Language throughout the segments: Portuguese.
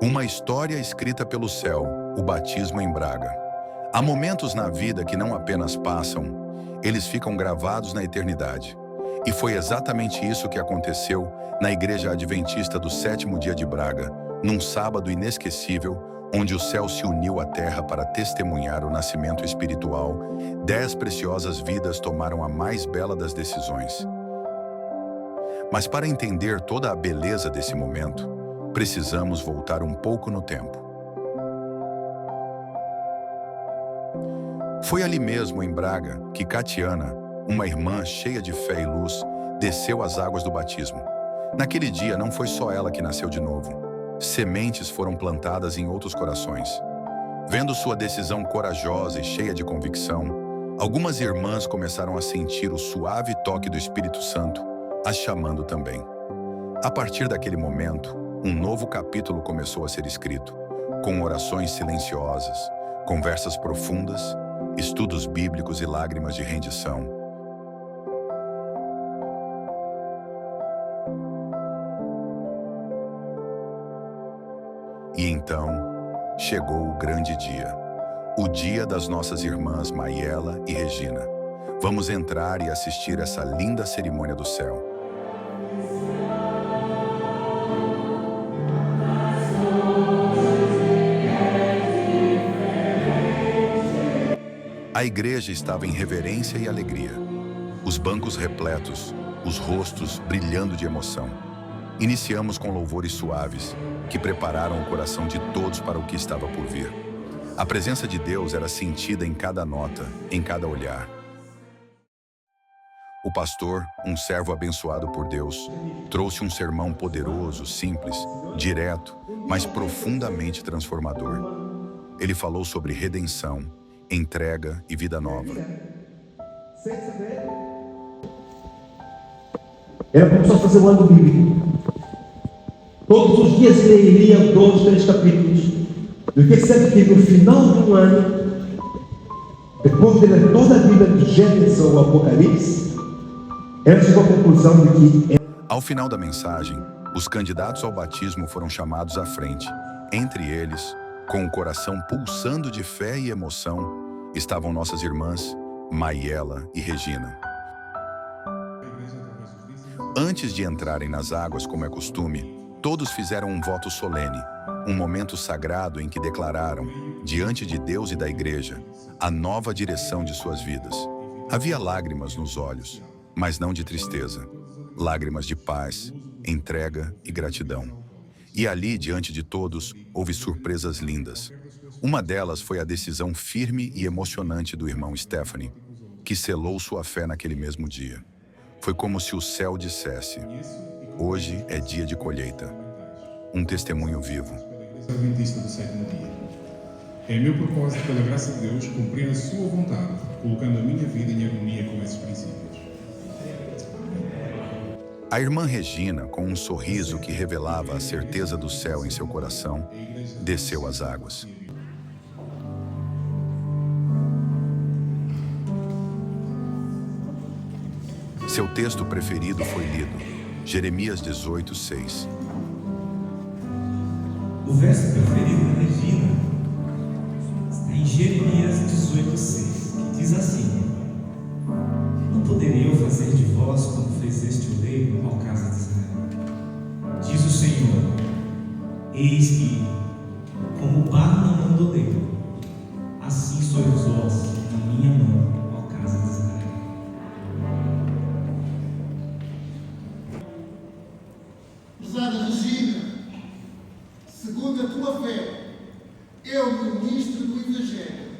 Uma história escrita pelo céu, o batismo em Braga. Há momentos na vida que não apenas passam, eles ficam gravados na eternidade. E foi exatamente isso que aconteceu na Igreja Adventista do Sétimo Dia de Braga, num sábado inesquecível, onde o céu se uniu à terra para testemunhar o nascimento espiritual. 10 preciosas vidas tomaram a mais bela das decisões. Mas para entender toda a beleza desse momento, precisamos voltar um pouco no tempo. Foi ali mesmo, em Braga, que Catiana, uma irmã cheia de fé e luz, desceu as águas do batismo. Naquele dia não foi só ela que nasceu de novo. Sementes foram plantadas em outros corações. Vendo sua decisão corajosa e cheia de convicção, algumas irmãs começaram a sentir o suave toque do Espírito Santo, as chamando também. A partir daquele momento, um novo capítulo começou a ser escrito, com orações silenciosas, conversas profundas, estudos bíblicos e lágrimas de rendição. E então, chegou o grande dia, o dia das nossas irmãs Maiela e Regina. Vamos entrar e assistir essa linda cerimônia do céu. A igreja estava em reverência e alegria. Os bancos repletos, os rostos brilhando de emoção. Iniciamos com louvores suaves, que prepararam o coração de todos para o que estava por vir. A presença de Deus era sentida em cada nota, em cada olhar. O pastor, um servo abençoado por Deus, trouxe um sermão poderoso, simples, direto, mas profundamente transformador. Ele falou sobre redenção, entrega e vida nova. Ela começou a fazer o ano bíblico. Todos os dias ele lia 2, 3 capítulos. Eu fiquei certo que no final do ano, depois de ler toda a Bíblia do Gênesis ao Apocalipse, ela chegou à conclusão de que... Ao final da mensagem, os candidatos ao batismo foram chamados à frente. Entre eles, com o coração pulsando de fé e emoção, estavam nossas irmãs, Maiela e Regina. Antes de entrarem nas águas, como é costume, todos fizeram um voto solene, um momento sagrado em que declararam, diante de Deus e da igreja, a nova direção de suas vidas. Havia lágrimas nos olhos, mas não de tristeza. Lágrimas de paz, entrega e gratidão. E ali, diante de todos, houve surpresas lindas. Uma delas foi a decisão firme e emocionante do irmão Stephanie, que selou sua fé naquele mesmo dia. Foi como se o céu dissesse: hoje é dia de colheita. Um testemunho vivo. Adventista do sétimo dia. É meu propósito, pela graça de Deus, cumprir a sua vontade, colocando a minha vida em harmonia com esses princípios. A irmã Regina, com um sorriso que revelava a certeza do céu em seu coração, desceu as águas. Seu texto preferido foi lido, Jeremias 18, 6. O verso preferido da Regina está em Jeremias 18, 6, que diz assim: não poderia eu fazer de vós como fez este oleiro ao casa de Israel? Diz o Senhor: eis que, como barro na mão do oleiro, assim sois vós na minha mão, ó casa de Israel. Prezada Regina, segundo a tua fé, eu, ministro do Evangelho,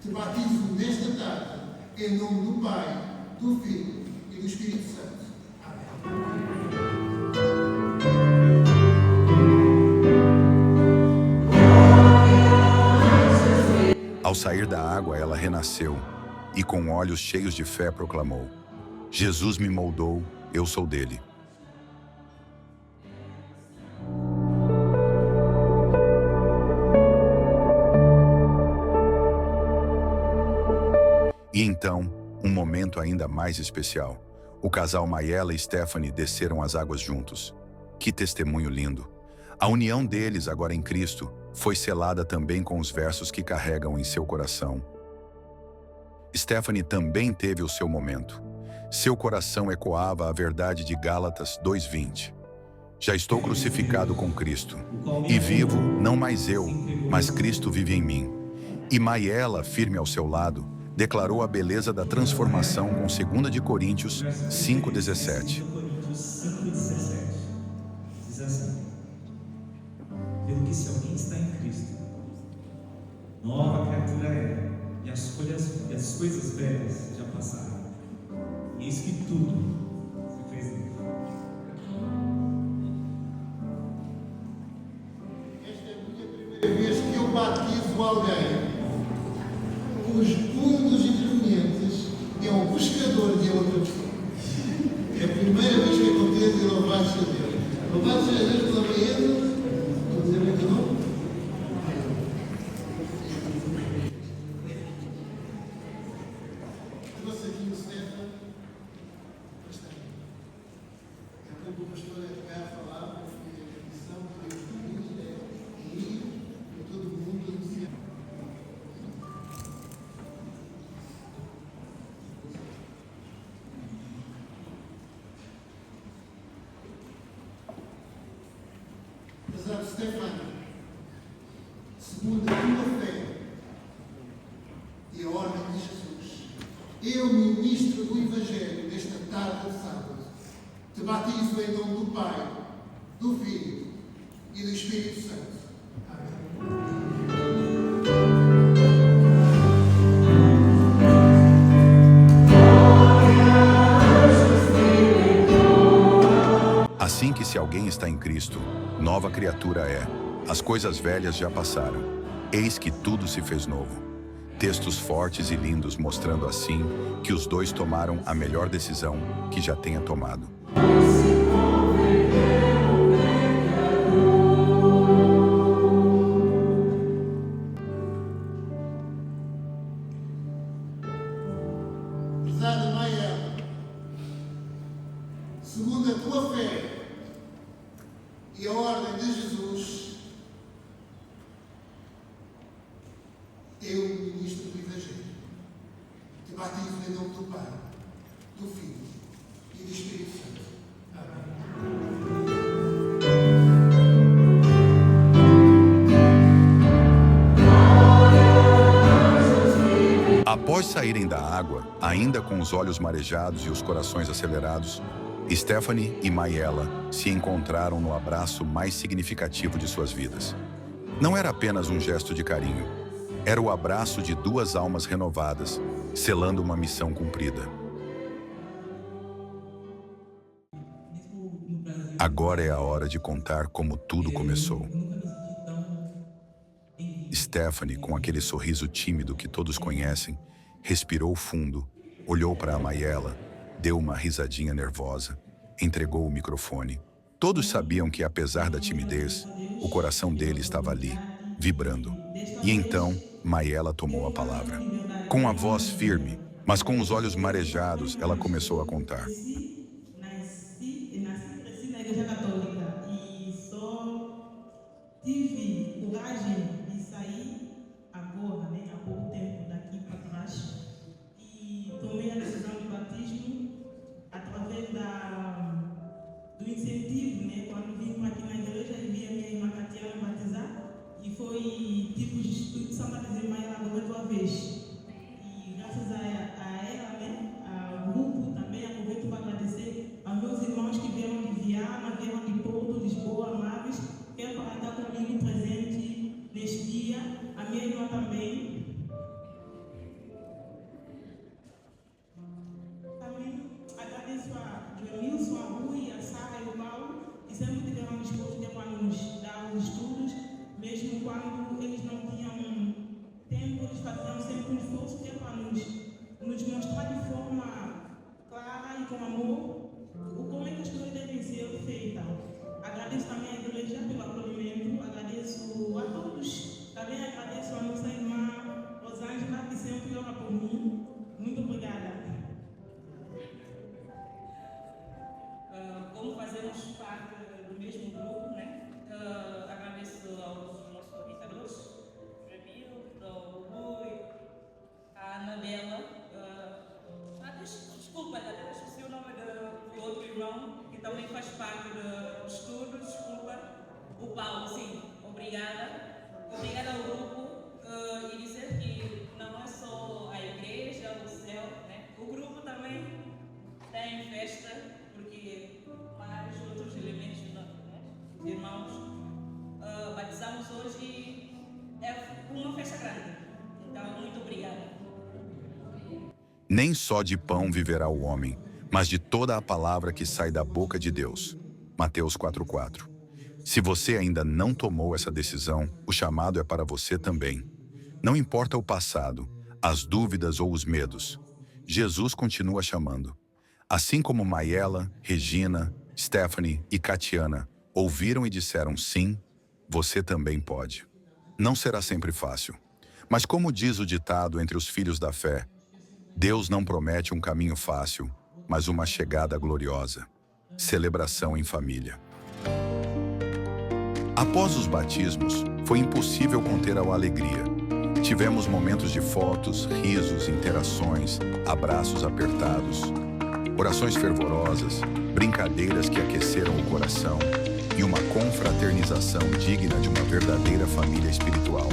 te batizo nesta tarde, em nome do Pai, do Filho e do Espírito Santo. Ao sair da água, ela renasceu e, com olhos cheios de fé, proclamou: Jesus me moldou, eu sou dele. E então, um momento ainda mais especial. O casal Maiela e Stephanie desceram as águas juntos. Que testemunho lindo! A união deles, agora em Cristo, foi selada também com os versos que carregam em seu coração. Stephanie também teve o seu momento. Seu coração ecoava a verdade de Gálatas 2:20. Já estou crucificado com Cristo, e vivo, não mais eu, mas Cristo vive em mim. E Maiela, firme ao seu lado, declarou a beleza da transformação com 2 de Coríntios 5:17. 5:17 diz assim: pelo que se alguém está em Cristo, nova criatura é, e as coisas velhas já passaram, e eis que tudo se fez novo. Esta é a minha primeira vez que eu batizo alguém. Um dos intervenientes é um buscador de outra pessoa. É a primeira vez que acontece e louvado seja Deus. Louvado seja Deus pela beleza. Estou a dizer bem que não? Trouxe aqui o Stefano. Bastante. Daqui a pouco o pastor vai a falar, porque a missão de Deus comigo é ir por todo mundo anunciar. Prezado Stefano, segundo a tua fé e a ordem de Jesus, eu, ministro do Evangelho, nesta tarde de sábado, te batizo em nome do Pai, do Filho e do Espírito Santo. Amém. Assim que se alguém está em Cristo, nova criatura é. As coisas velhas já passaram. Eis que tudo se fez novo. Textos fortes e lindos mostrando assim que os dois tomaram a melhor decisão que já tenha tomado. Prezada Maiela, segundo a tua fé e a ordem de Jesus, eu, ministro do Evangelho, te batizo em nome do Pai, do Filho e do Espírito Santo. Amém. Após saírem da água, ainda com os olhos marejados e os corações acelerados, Stephanie e Maiela se encontraram no abraço mais significativo de suas vidas. Não era apenas um gesto de carinho, era o abraço de duas almas renovadas, selando uma missão cumprida. Agora é a hora de contar como tudo começou. Stephanie, com aquele sorriso tímido que todos conhecem, respirou fundo, olhou para a Maiela, deu uma risadinha nervosa, entregou o microfone. Todos sabiam que, apesar da timidez, o coração dele estava ali, vibrando. E então, Maiela tomou a palavra. Com a voz firme, mas com os olhos marejados, ela começou a contar. Nasci na Igreja Católica e só tive coragem de sair agora, há pouco tempo daqui para trás, e tomei a decisão de batismo através do incentivo, quando vim aqui na igreja e vi a minha irmã Tatiana batizar, e foi tipo de Espírito Santo a dizer: Maiela, agora é tua vez. E graças a ela, ao grupo também, aproveito para agradecer aos meus irmãos que vieram de Viana, vieram de Porto, Lisboa, Maves, que é para estar comigo presente neste dia. A minha irmã também. Também agradeço a Joelilson, a Rui, a Sara e o Paulo, que sempre tiveram disposto para nos dar os estudos, mesmo quando eles não tinham tempo, eles faziam sempre um parte do estudo, desculpa. O Paulo, sim, obrigada. Obrigada ao grupo e dizer que não é só a igreja, o céu, né? O grupo também tem festa, porque mais outros elementos, né? Os irmãos, batizamos hoje e é uma festa grande. Então, muito obrigada. Nem só de pão viverá o homem, mas de toda a palavra que sai da boca de Deus. Mateus 4:4. Se você ainda não tomou essa decisão, o chamado é para você também. Não importa o passado, as dúvidas ou os medos. Jesus continua chamando. Assim como Maiela, Regina, Stephanie e Catiana ouviram e disseram sim, você também pode. Não será sempre fácil. Mas como diz o ditado entre os filhos da fé, Deus não promete um caminho fácil, mas uma chegada gloriosa. Celebração em família. Após os batismos, foi impossível conter a alegria. Tivemos momentos de fotos, risos, interações, abraços apertados, orações fervorosas, brincadeiras que aqueceram o coração e uma confraternização digna de uma verdadeira família espiritual.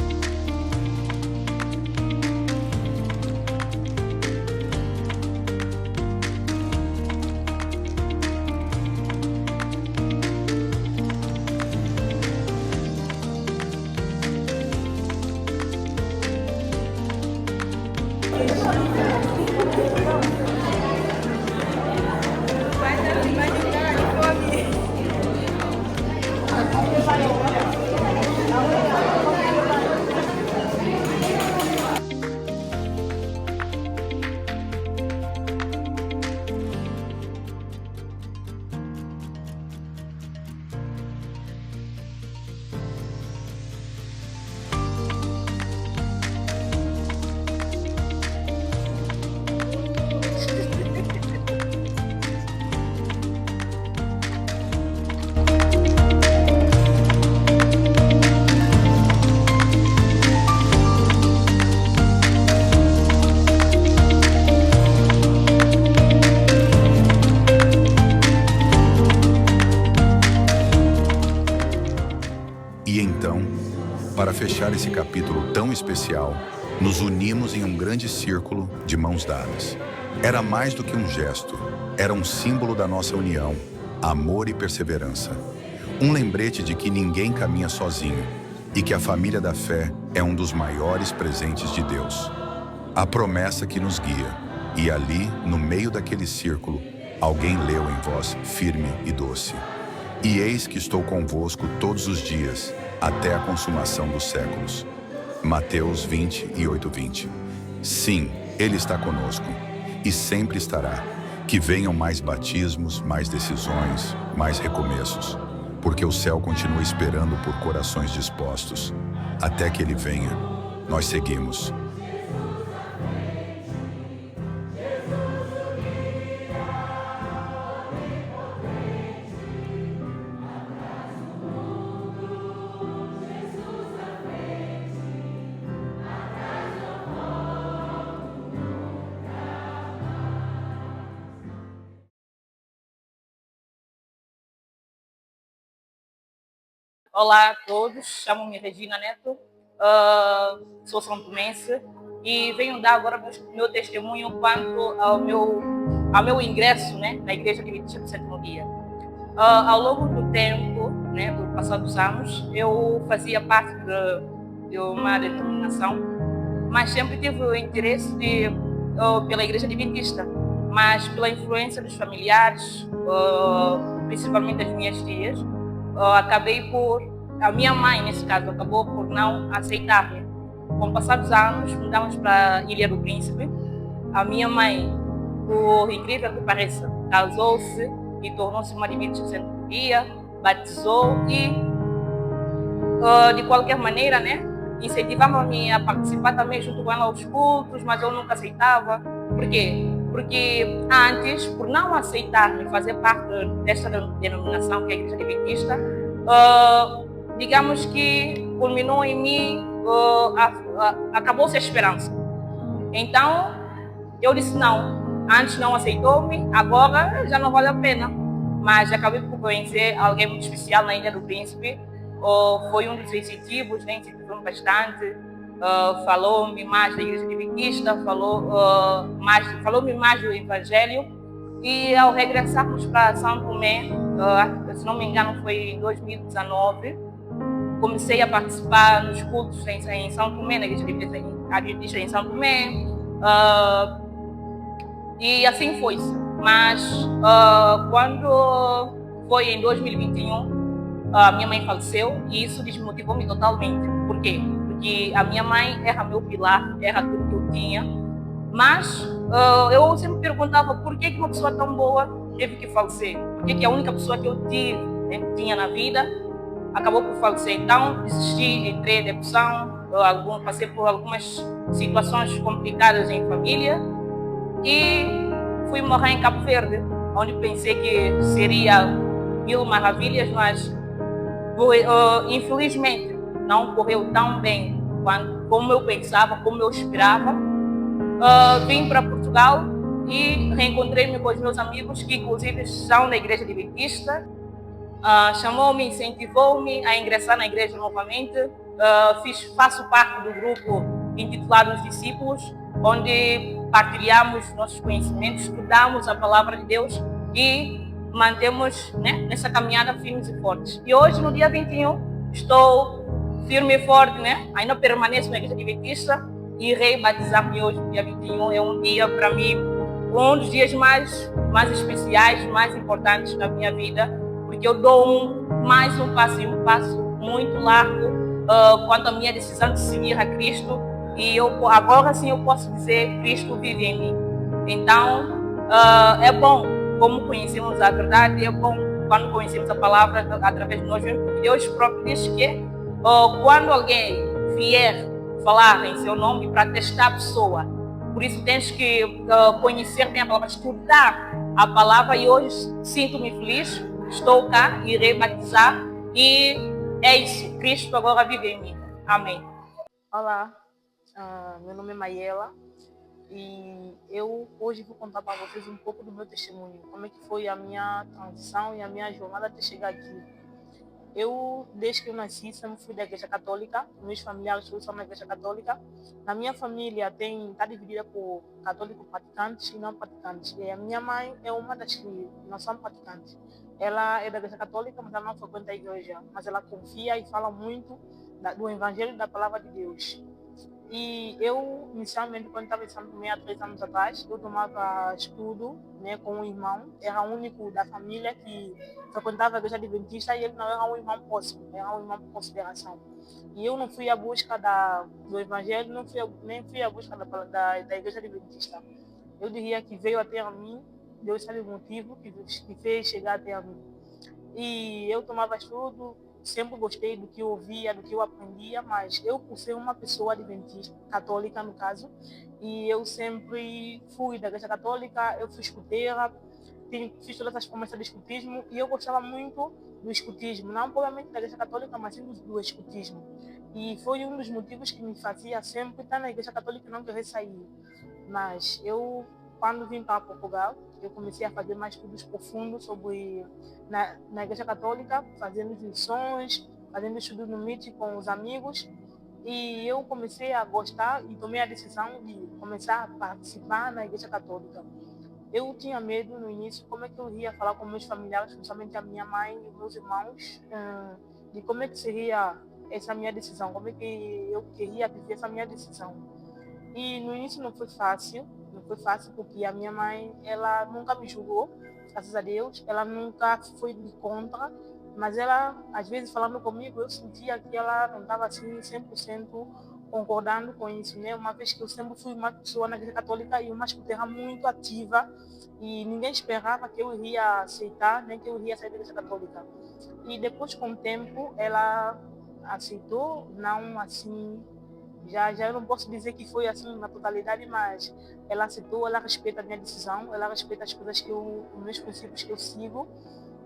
E então, para fechar esse capítulo tão especial, nos unimos em um grande círculo de mãos dadas. Era mais do que um gesto, era um símbolo da nossa união, amor e perseverança. Um lembrete de que ninguém caminha sozinho e que a família da fé é um dos maiores presentes de Deus. A promessa que nos guia, e ali, no meio daquele círculo, alguém leu em voz firme e doce: E eis que estou convosco todos os dias, até a consumação dos séculos. Mateus 20:8-20. Sim, Ele está conosco, e sempre estará. Que venham mais batismos, mais decisões, mais recomeços, porque o céu continua esperando por corações dispostos. Até que Ele venha, nós seguimos. Olá a todos, chamo-me Regina Neto, sou são tomense e venho dar agora meu testemunho quanto ao meu ingresso, né, na Igreja Adventista do Sétimo Dia. Ao longo do tempo, né, dos passados anos, eu fazia parte de uma denominação, mas sempre tive o interesse pela Igreja Adventista, mas pela influência dos familiares, principalmente das minhas tias, a minha mãe, nesse caso, acabou por não aceitar-me. Com o passar dos anos, mudamos para Ilha do Príncipe. A minha mãe, por incrível que pareça, casou-se e tornou-se uma adventista do Sétimo Dia, batizou e, de qualquer maneira, né, incentivava-me a participar também junto com ela aos cultos, mas eu nunca aceitava. Por quê? Porque antes, por não aceitar-me fazer parte desta denominação que é a Igreja Adventista, digamos que culminou em mim, acabou-se a esperança. Então, eu disse não, antes não aceitou-me, agora já não vale a pena. mas acabei por conhecer alguém muito especial na Ilha do Príncipe. Foi um dos incentivos, né? Incentivou bastante. Falou-me mais da Igreja Adventista, falou-me mais do Evangelho. E ao regressarmos para São Tomé, se não me engano foi em 2019, comecei a participar nos cultos em São Tomé, na Igreja Adventista em São Tomé. E assim foi-se. Mas quando foi em 2021, a minha mãe faleceu e isso desmotivou-me totalmente. Por quê? Porque a minha mãe era meu pilar, era tudo que eu tinha. Mas eu sempre perguntava por que uma pessoa tão boa teve que falecer? Por que a única pessoa que eu tinha na vida acabou por falecer? Então, desisti, entrei em depressão, passei por algumas situações complicadas em família e fui morar em Cabo Verde, onde pensei que seria mil maravilhas, mas infelizmente não correu tão bem como eu pensava, como eu esperava. Vim para Portugal e reencontrei-me com os meus amigos, que inclusive são da Igreja Adventista. Chamou-me, incentivou-me a ingressar na igreja novamente. Faço parte do grupo intitulado Os Discípulos, onde partilhamos nossos conhecimentos, estudamos a palavra de Deus e mantemos, né, nessa caminhada firmes e fortes. E hoje, no dia 21, estou firme e forte, né? Ainda permaneço na Igreja Adventista e irei batizar-me hoje, no dia 21. É um dia, para mim, um dos dias mais especiais, mais importantes da minha vida, porque eu dou mais um passo muito largo quanto à minha decisão de seguir a Cristo. E agora sim eu posso dizer, Cristo vive em mim. Então, é bom como conhecemos a verdade, é bom quando conhecemos a palavra através de nós mesmos, porque Deus próprio diz que quando alguém vier falar em seu nome, para testar a pessoa, por isso tens que conhecer bem a palavra, estudar a palavra. E hoje sinto-me feliz, estou cá, irei batizar e é isso, Cristo agora vive em mim. Amém. Olá, meu nome é Maiela e eu hoje vou contar para vocês um pouco do meu testemunho, como é que foi a minha transição e a minha jornada até chegar aqui. Eu, desde que eu nasci, sempre fui da Igreja Católica, meus familiares todos são da Igreja Católica. Na minha família está dividida por católicos praticantes e não praticantes. E a minha mãe é uma das que não são praticantes. Ela é da Igreja Católica, mas ela não frequenta a igreja, mas ela confia e fala muito do Evangelho e da Palavra de Deus. E eu, inicialmente, quando estava em São Tomé, há 3 anos atrás, eu tomava estudo, né, com um irmão. Era o único da família que frequentava a Igreja Adventista e ele não era um irmão próximo, era um irmão por consideração. E eu não fui à busca do Evangelho, nem fui à busca da Igreja Adventista. Eu diria que veio até a mim, Deus sabe o motivo que fez chegar até a mim. E eu tomava estudo, sempre gostei do que eu ouvia, do que eu aprendia, mas eu, por ser uma pessoa adventista, católica no caso, e eu sempre fui da Igreja Católica, eu fui escuteira, fiz todas as promessas de escutismo e eu gostava muito do escutismo, não provavelmente da Igreja Católica, mas sim do escutismo. E foi um dos motivos que me fazia sempre estar na Igreja Católica e não querer sair. Mas eu, quando vim para Portugal, eu comecei a fazer mais estudos profundos na Igreja Católica, fazendo lições, fazendo estudo no MIT com os amigos. E eu comecei a gostar e tomei a decisão de começar a participar na Igreja Católica. Eu tinha medo no início, como é que eu ia falar com meus familiares, principalmente a minha mãe e meus irmãos, de como é que seria essa minha decisão, como é que eu queria viver essa minha decisão. E no início não foi fácil porque a minha mãe, ela nunca me julgou, graças a Deus, ela nunca foi de contra, mas ela, às vezes, falando comigo, eu sentia que ela não estava assim 100% concordando com isso, né? Uma vez que eu sempre fui uma pessoa na Igreja Católica e uma escuteira muito ativa e ninguém esperava que eu iria aceitar, nem que eu iria sair da Igreja Católica. E depois, com o tempo, ela aceitou, não assim, já eu não posso dizer que foi assim na totalidade, mas ela aceitou, ela respeita a minha decisão, ela respeita as coisas os meus princípios que eu sigo.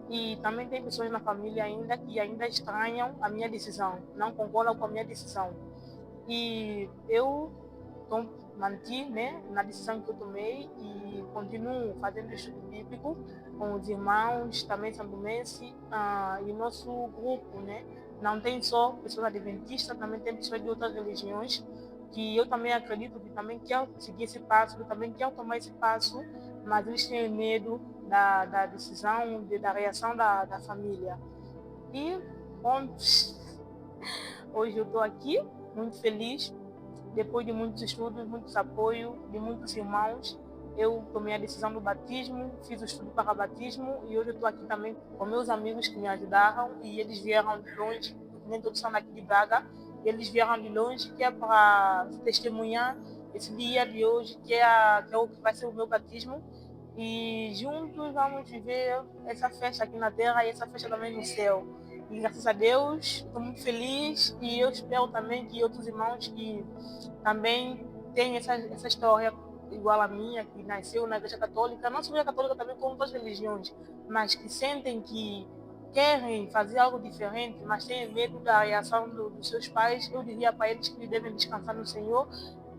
E também tem pessoas na família ainda que ainda estranham a minha decisão, não concordam com a minha decisão. E eu mantive, né, na decisão que eu tomei e continuo fazendo estudo bíblico com os irmãos, também santomense, e o nosso grupo, né, não tem só pessoas adventistas, também tem pessoas de outras religiões, que eu também acredito que também quer seguir esse passo, que também quer tomar esse passo, mas eles têm medo da decisão, da reação da família. E, bom, hoje eu estou aqui, muito feliz, depois de muitos estudos, muitos apoios, de muitos irmãos, eu tomei a decisão do batismo, fiz o estudo para batismo e hoje eu estou aqui também com meus amigos que me ajudaram e eles vieram de longe, nem todos são daqui de Braga, eles vieram de longe que é para testemunhar esse dia de hoje, que é o que vai ser o meu batismo. E juntos vamos viver essa festa aqui na Terra e essa festa também no céu. E graças a Deus, estou muito feliz e eu espero também que outros irmãos que também têm essa história igual a minha, que nasceu na Igreja Católica, não só na Igreja Católica, também com outras religiões, mas que sentem que querem fazer algo diferente, mas têm medo da reação dos seus pais, eu diria para eles que devem descansar no Senhor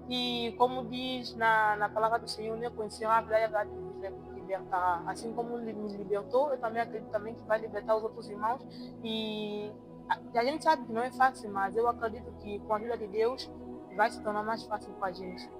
e, como diz na palavra do Senhor, né, conhecer a verdade libertará. Assim como Ele me libertou, eu também acredito também que vai libertar os outros irmãos. E a gente sabe que não é fácil, mas eu acredito que com a ajuda de Deus vai se tornar mais fácil para a gente.